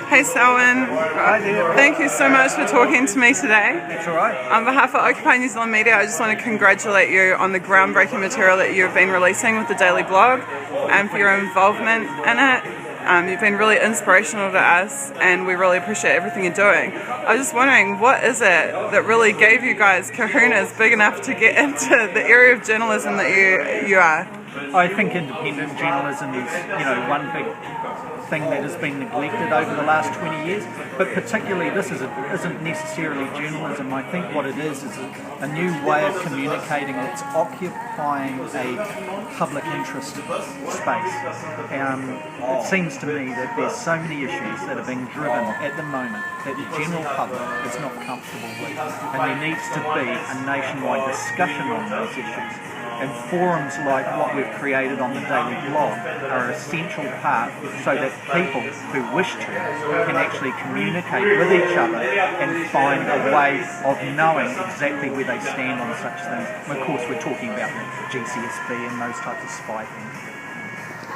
Hey Selwyn, Hi there. thank you so much for talking to me today. That's all right. On behalf of Occupy New Zealand Media, I just want to congratulate you on the groundbreaking material that you've been releasing with the Daily Blog and for your involvement in it. You've been really inspirational to us and we really appreciate everything you're doing. I was just wondering, what is it that really gave you guys kahunas big enough to get into the area of journalism that you are? I think independent journalism is, one big thing that has been neglected over the last 20 years, but particularly this isn't necessarily journalism. I think what it is a new way of communicating that's occupying a public interest space. It seems to me that there's so many issues that are being driven at the moment that the general public is not comfortable with, and there needs to be a nationwide discussion on those issues. And forums like what we've created on the Daily Blog are an essential part so that people who wish to can actually communicate with each other and find a way of knowing exactly where they stand on such things. And of course, we're talking about the GCSB and those types of spy things.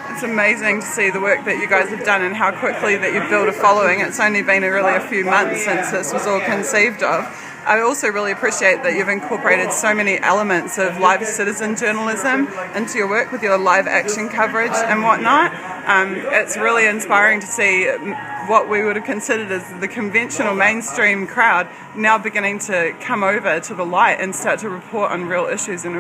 It's amazing to see the work that you guys have done and how quickly that you've built a following. It's only been really a few months since this was all conceived of. I also really appreciate that you've incorporated so many elements of live citizen journalism into your work with your live action coverage and whatnot. It's really inspiring to see what we would have considered as the conventional mainstream crowd now beginning to come over to the light and start to report on real issues in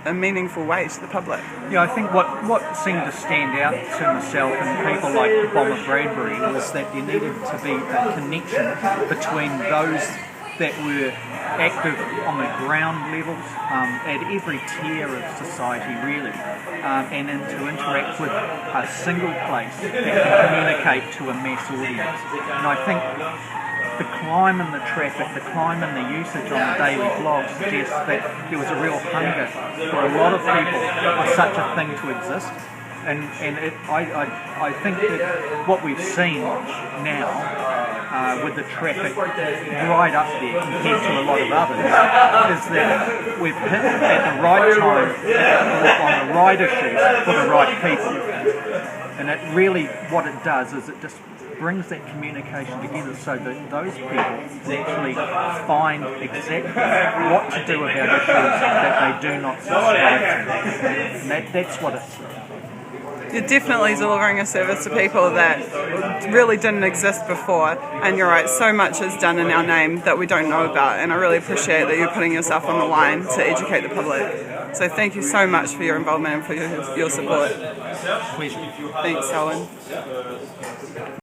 a meaningful way to the public. Yeah, I think what seemed to stand out to myself and people like Bomber Bradbury was that there needed to be a connection between those that were active on the ground levels at every tier of society really, and to interact with a single place that can communicate to a mass audience. And I think the climb in the traffic, the climb in the usage on the Daily Blog suggests that there was a real hunger for a lot of people for such a thing to exist. I think that what we've seen now with the traffic right up there compared to a lot of others is that we've hit at the right time on the right issues for the right people. And it really, what it does is it just brings that communication together so that those people actually find exactly what to do about issues that they do not subscribe to. And that's what it's. You're definitely delivering a service to people that really didn't exist before, and you're right, so much is done in our name that we don't know about, and I really appreciate that you're putting yourself on the line to educate the public. So thank you so much for your involvement and for your support. Pleasure. Thanks, Selwyn.